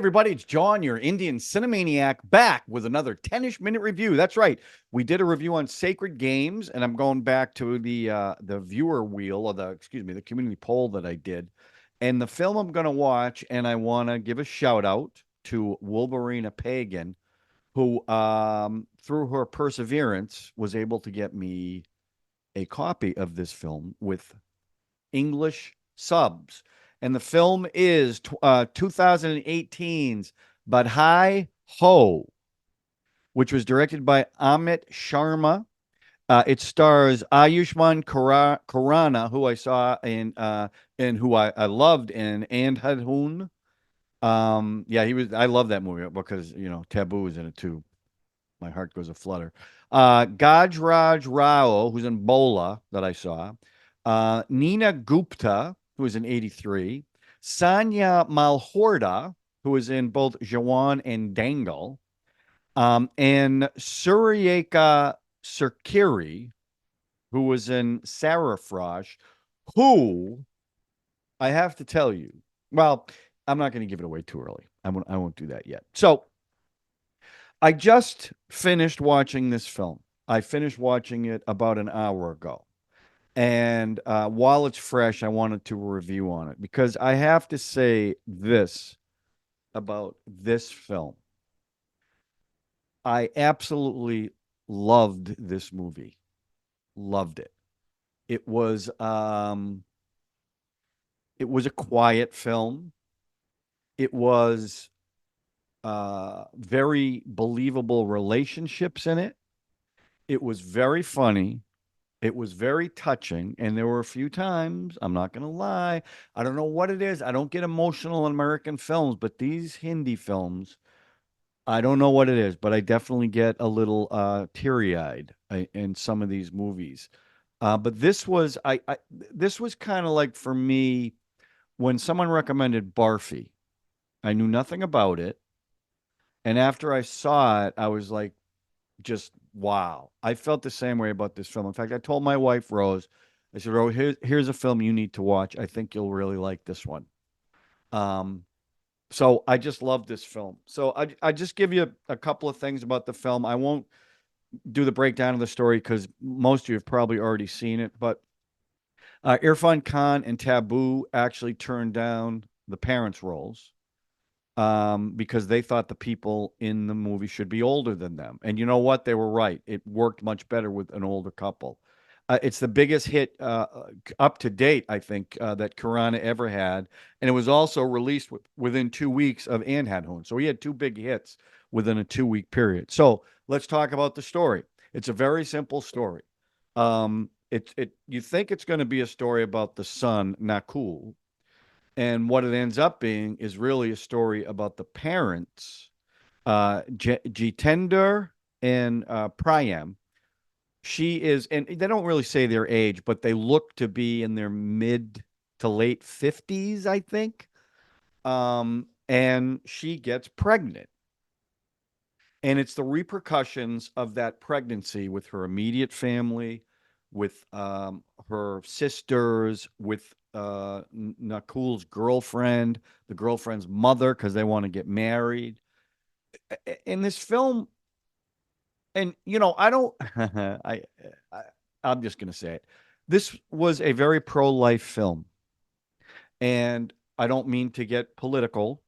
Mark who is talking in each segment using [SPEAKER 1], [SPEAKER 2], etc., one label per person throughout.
[SPEAKER 1] everybody, it's Jawan, your Indian Cine-MANIAC, back with another 10ish-minute review. That's right. We did a review on Sacred Games, and I'm going back to the viewer wheel, or the community poll that I did. And the film I'm going to watch, and I want to give a shout out to Wolverina Pagan, who, through her perseverance, was able to get me a copy of this film with English subs. And the film is 2018's Badhaai Ho, which was directed by Amit Sharma. It stars Ayushmann Khurrana, who I saw in and who I loved in Andhadhun. Yeah, he was. I love that movie because Taboo is in it too. My heart goes a flutter. Gajraj Rao, who's in Bholaa that I saw. Neena Gupta, who was in 83. Sanya Malhotra, who was in both Jawan and Dangal. And Surekha Sikri, who was in Sarfarosh, who I have to tell you, well, I'm not going to give it away too early. I won't do that yet. So I just finished watching this film. I finished watching it about an hour ago. And while it's fresh, I wanted to review on it because I have to say this about this film. I absolutely loved this movie. Loved it. It was a quiet film. It was very believable relationships in it. It was very funny. It was very touching, and there were a few times, I'm not going to lie, I don't know what it is. I don't get emotional in American films, but these Hindi films, I don't know what it is, but I definitely get a little teary-eyed in some of these movies. But this was kind of like for me when someone recommended Barfi. I knew nothing about it, and after I saw it, I was like, just wow. I felt the same way about this film. In fact, I told my wife Rose, I said, Rose, here's a film you need to watch. I think you'll really like this one. Um, so I just love this film. So I just give you a couple of things about the film. I won't do the breakdown of the story because most of you have probably already seen it. But Irfan Khan and Taboo actually turned down the parents' roles because they thought the people in the movie should be older than them. And you know what? They were right. It worked much better with an older couple. It's the biggest hit up to date, I think, that Khurrana ever had. And it was also released within 2 weeks of Andhadhun. So he had two big hits within a 2 week period. So let's talk about the story. It's a very simple story. You think it's going to be a story about the son, Nakul, and what it ends up being is really a story about the parents, Jitender and Prayam. She is, and they don't really say their age, but they look to be in their mid to late 50s, I think. And she gets pregnant. And it's the repercussions of that pregnancy with her immediate family, with her sisters, with Nakul's girlfriend, the girlfriend's mother, because they want to get married. In this film, and I don't, I I'm just gonna say it. This was a very pro-life film, and I don't mean to get political.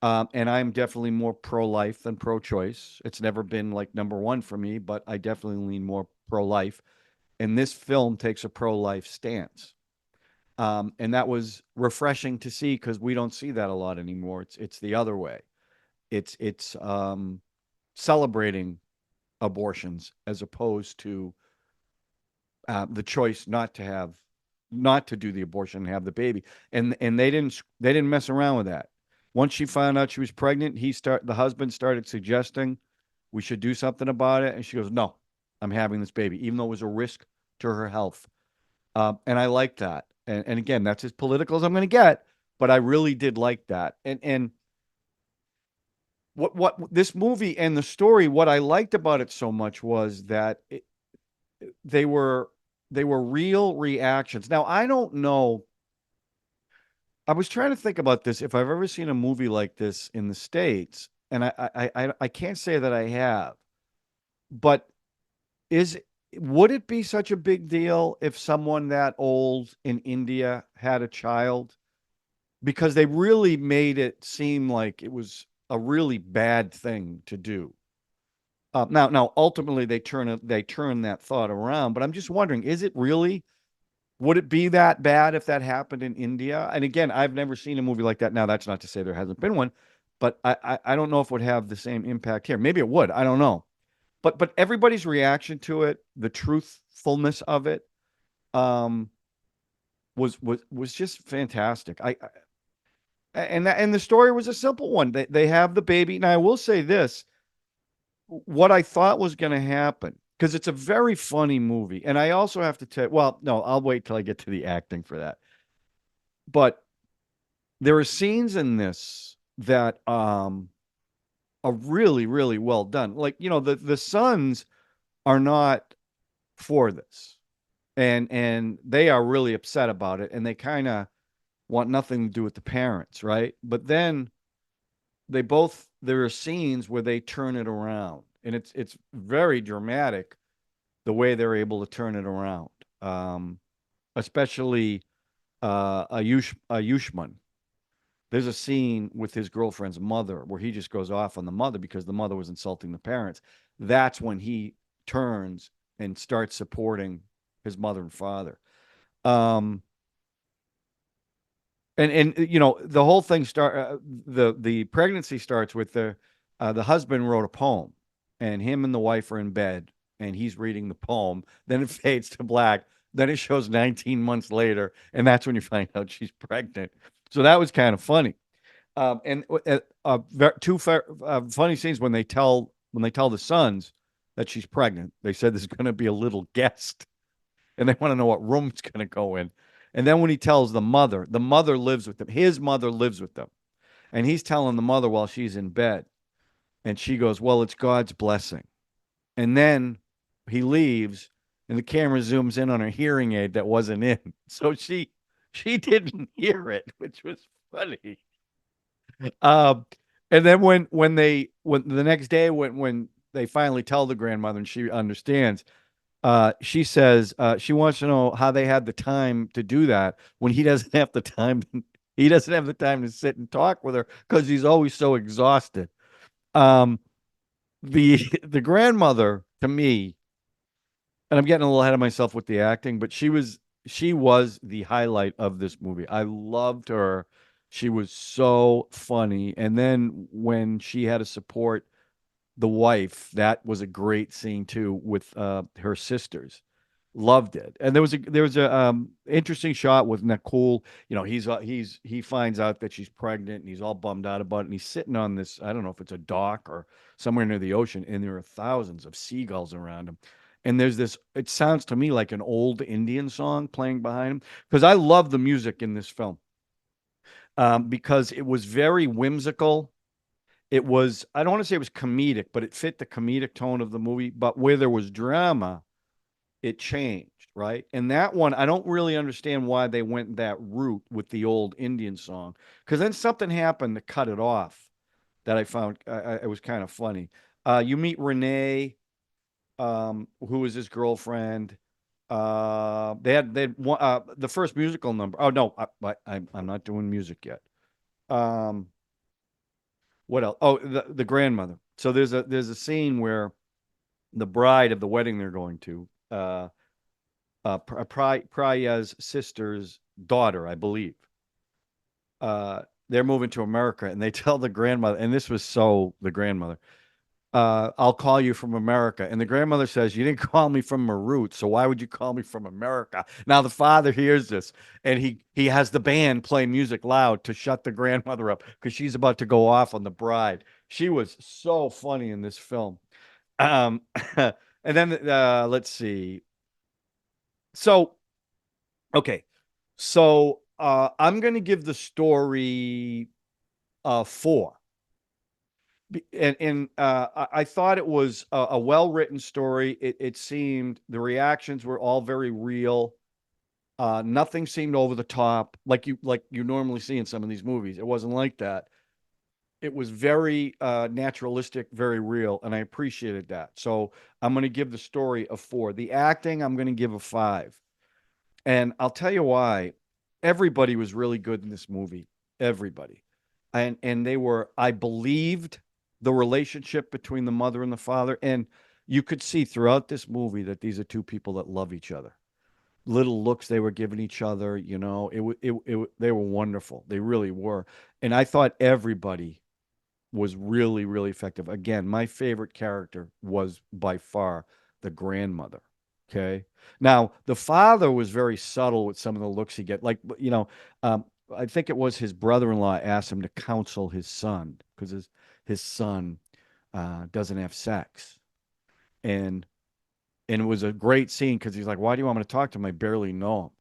[SPEAKER 1] And I'm definitely more pro-life than pro-choice. It's never been like number one for me, but I definitely lean more pro-life. And this film takes a pro-life stance. And that was refreshing to see because we don't see that a lot anymore. It's the other way. It's celebrating abortions as opposed to the choice not to do the abortion and have the baby. And they didn't mess around with that. Once she found out she was pregnant, the husband started suggesting we should do something about it, and she goes, "No, I'm having this baby," even though it was a risk to her health. And I like that. And again, that's as political as I'm going to get, but I really did like that. And what this movie and the story, what I liked about it so much was that they were real reactions. Now, I don't know. I was trying to think about this if I've ever seen a movie like this in the States, and I can't say that I have. But is would it be such a big deal if someone that old in India had a child? Because they really made it seem like it was a really bad thing to do. Now, ultimately, they turn that thought around. But I'm just wondering, is it really? Would it be that bad if that happened in India? And again, I've never seen a movie like that. Now, that's not to say there hasn't been one, but I don't know if it would have the same impact here. Maybe it would. I don't know. But everybody's reaction to it, the truthfulness of it, um, was just fantastic. And the story was a simple one. They have the baby. Now, I will say this: what I thought was going to happen, because it's a very funny movie, and I also have to tell. Well, no, I'll wait till I get to the acting for that. But there are scenes in this that are really, really well done. Like, the sons are not for this, and they are really upset about it, and they kind of want nothing to do with the parents, right? But then there are scenes where they turn it around, and it's very dramatic the way they're able to turn it around. Especially Ayushmann. There's a scene with his girlfriend's mother where he just goes off on the mother because the mother was insulting the parents. That's when he turns and starts supporting his mother and father. Um, and the whole thing the pregnancy starts with the husband wrote a poem, and him and the wife are in bed, and he's reading the poem. Then it fades to black. Then it shows 19 months later, and that's when you find out she's pregnant. So that was kind of funny. And two funny scenes when they tell the sons that she's pregnant. They said there's going to be a little guest, and they want to know what room it's going to go in. And then when he tells the mother lives with them. His mother lives with them, and he's telling the mother while she's in bed, and she goes, "Well, it's God's blessing." And then he leaves, and the camera zooms in on her hearing aid that wasn't in, so she didn't hear it, which was funny. Um, and then when the next day when they finally tell the grandmother and she understands, she says she wants to know how they had the time to do that when he doesn't have the time. He doesn't have the time to sit and talk with her because he's always so exhausted. Um, the grandmother to me, and I'm getting a little ahead of myself with the acting, but she was the highlight of this movie. I loved her. She was so funny. And then when she had to support the wife, that was a great scene too with her sisters. Loved it. And there was a interesting shot with Nicole. He finds out that she's pregnant and he's all bummed out about it. And he's sitting on this, I don't know if it's a dock or somewhere near the ocean, and there are thousands of seagulls around him. And there's this, it sounds to me like an old Indian song playing behind him. Because I love the music in this film. Because it was very whimsical. It was, I don't want to say it was comedic, but it fit the comedic tone of the movie. But where there was drama, it changed, right? And that one, I don't really understand why they went that route with the old Indian song, because then something happened to cut it off that I found it was kind of funny. You meet Renee, who is his girlfriend. They had one, the first musical number. Oh no, I'm not doing music yet. Um, what else? Oh, the grandmother. So there's a scene where the bride of the wedding they're going to, Praya's sister's daughter, I believe. They're moving to America, and they tell the grandmother, and this was so the grandmother, "I'll call you from America." And the grandmother says, "You didn't call me from Marut, so why would you call me from America?" Now the father hears this, and he has the band play music loud to shut the grandmother up because she's about to go off on the bride. She was so funny in this film. Um, and then let's see. So okay, so I'm going to give the story four. And I thought it was a well written story. It seemed the reactions were all very real. Nothing seemed over the top like you normally see in some of these movies. It wasn't like that. It was very naturalistic, very real, and I appreciated that. So I'm going to give the story a 4. The acting, I'm going to give a 5. And I'll tell you why. Everybody was really good in this movie. Everybody. And they were, I believed the relationship between the mother and the father. And you could see throughout this movie that these are two people that love each other. Little looks they were giving each other, they were wonderful. They really were. And I thought everybody was really, really effective. Again, my favorite character was by far the grandmother. Okay. Now, the father was very subtle with some of the looks he get. Like, um, I think it was his brother-in-law asked him to counsel his son because his son doesn't have sex. And and it was a great scene because he's like, "Why do you want me to talk to him? I barely know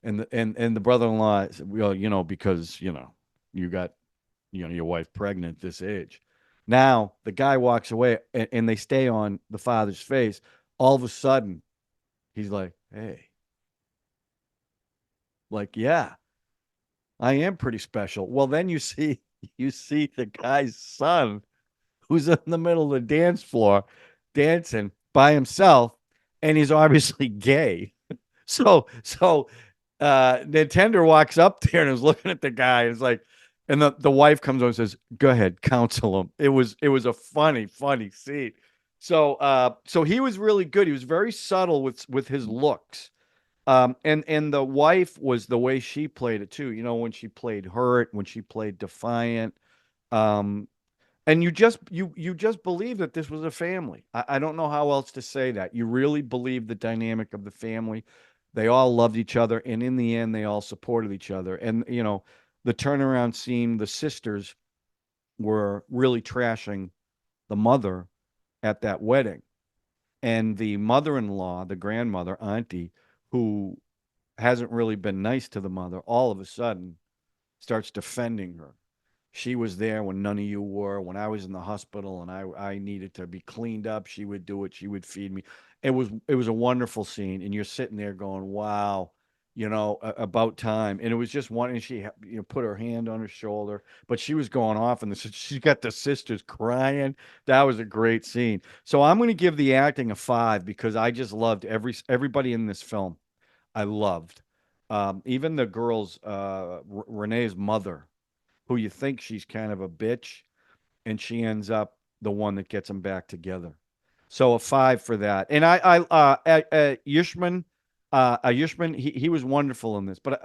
[SPEAKER 1] him." And the brother-in-law said, "Well, because you got your wife pregnant at this age." Now the guy walks away, and they stay on the father's face. All of a sudden, he's like, "Hey, like, yeah, I am pretty special." Well, then you see the guy's son who's in the middle of the dance floor dancing by himself, and he's obviously gay. So Nintendo walks up there and is looking at the guy and is like, and the wife comes over and says, "Go ahead, counsel him." It was a funny scene. So he was really good. He was very subtle with his looks. And the wife was the way she played it too. When she played hurt, when she played defiant. Um, and you just believe that this was a family. I don't know how else to say that. You really believe the dynamic of the family. They all loved each other, and in the end, they all supported each other. And the turnaround scene, the sisters were really trashing the mother at that wedding, and the mother-in-law, the grandmother, auntie, who hasn't really been nice to the mother, all of a sudden starts defending her. She was there when none of you were. When I was in the hospital and I needed to be cleaned up, she would do it. She would feed me. It was a wonderful scene, and you're sitting there going, "Wow, about time." And it was just one, and she put her hand on her shoulder, but she was going off, and she got the sisters crying. That was a great scene. So I'm going to give the acting a 5 because I just loved everybody in this film. I loved. Even the girls, Renee's mother, who you think she's kind of a bitch, and she ends up the one that gets them back together. So a 5 for that. And Ayushmann, he was wonderful in this. But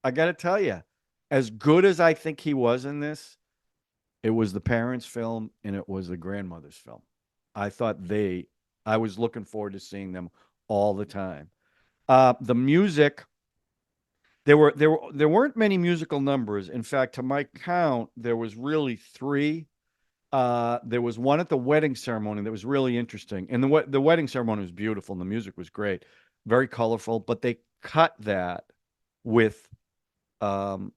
[SPEAKER 1] I got to tell you, as good as I think he was in this, it was the parents' film and it was the grandmother's film. I thought I was looking forward to seeing them all the time. The music, there weren't many musical numbers. In fact, to my count, there was really 3. There was one at the wedding ceremony that was really interesting, and the wedding ceremony was beautiful, and the music was great, very colorful. But they cut that with um,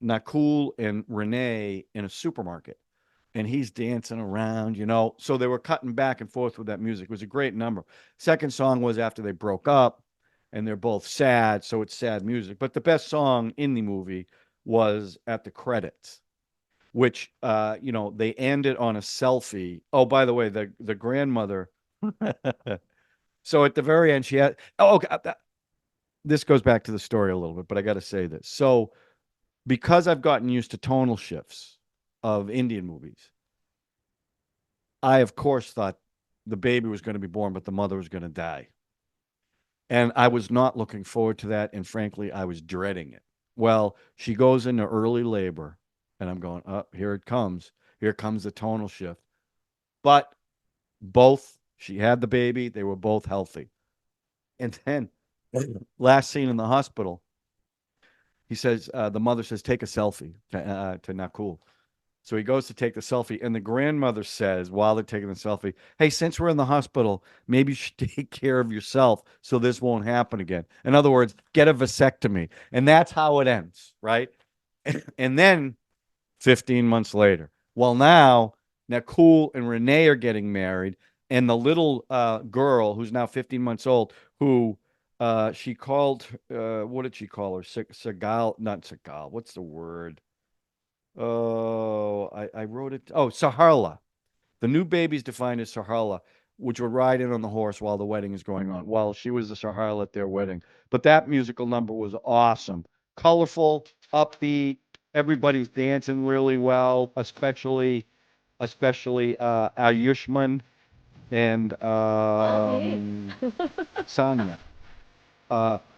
[SPEAKER 1] Nakul and Renee in a supermarket, and he's dancing around, So they were cutting back and forth with that music. It was a great number. Second song was after they broke up, and they're both sad, so it's sad music. But the best song in the movie was at the credits, which they ended on a selfie. Oh, by the way, the grandmother. So at the very end, she had. Oh, okay. This goes back to the story a little bit, but I got to say this. So because I've gotten used to tonal shifts of Indian movies, I of course thought the baby was going to be born, but the mother was going to die. And I was not looking forward to that. And frankly, I was dreading it. Well, she goes into early labor, and I'm going, "Oh, here it comes. Here comes the tonal shift." But she had the baby, they were both healthy. And then, last scene in the hospital, the mother says, "Take a selfie," to Nakul. So he goes to take the selfie, and the grandmother says, while they're taking the selfie, "Hey, since we're in the hospital, maybe you should take care of yourself so this won't happen again." In other words, get a vasectomy. And that's how it ends, right? And then 15 months later, well, now Nakul and Renee are getting married, and the little girl, who's now 15 months old, who She called, what did she call her? Segal, not Segal. What's the word? Oh, I wrote it. Oh, Saharla. The new baby's defined as Saharla, which would ride in on the horse while the wedding is going on. Well, she was the Saharla at their wedding. But that musical number was awesome. Colorful, upbeat. Everybody's dancing really well, especially Ayushmann and Sanya.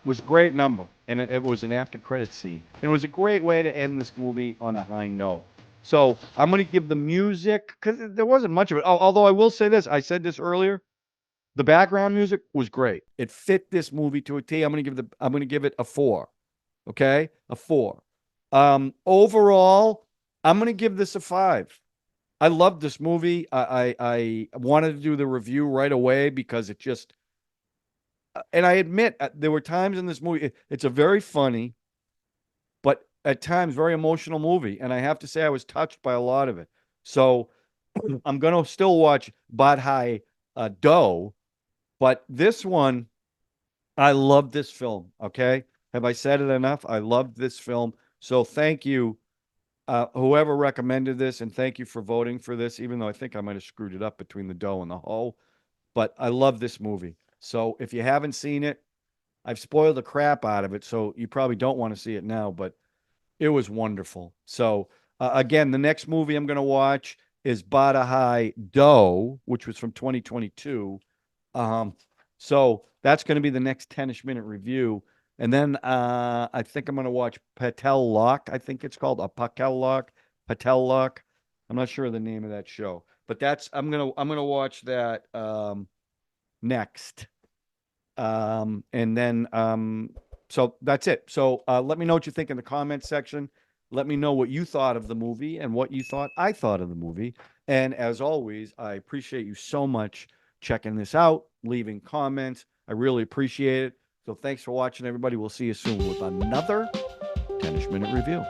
[SPEAKER 1] Was a great number, and it was an after credit scene. And it was a great way to end this movie on a high note. So I'm going to give the music because there wasn't much of it. Although I will say this, I said this earlier. The background music was great. It fit this movie to a T. I'm going to give it a 4. Okay, a 4. Overall, I'm going to give this a 5. I loved this movie. I wanted to do the review right away because it just and I admit there were times in this movie. It's a very funny, but at times very emotional movie, and I have to say I was touched by a lot of it. So I'm gonna still watch Badhaai Doe, but this one I love this film. Okay, have I said it enough? I loved this film. So thank you, whoever recommended this, and thank you for voting for this. Even though I think I might have screwed it up between the dough and the hoe, but I love this movie. So if you haven't seen it, I've spoiled the crap out of it, so you probably don't want to see it now, but it was wonderful. So again, the next movie I'm going to watch is Badhaai Doe, which was from 2022. Um, so that's going to be the next 10ish minute review. And then I think I'm going to watch Patel Lock. I think it's called a Patel Lock. Patel Lock. I'm not sure of the name of that show, but I'm gonna watch that next. And then so that's it. So let me know what you think in the comments section. Let me know what you thought of the movie and what you thought I thought of the movie. And as always, I appreciate you so much checking this out, leaving comments. I really appreciate it. So thanks for watching, everybody. We'll see you soon with another 10ish minute review.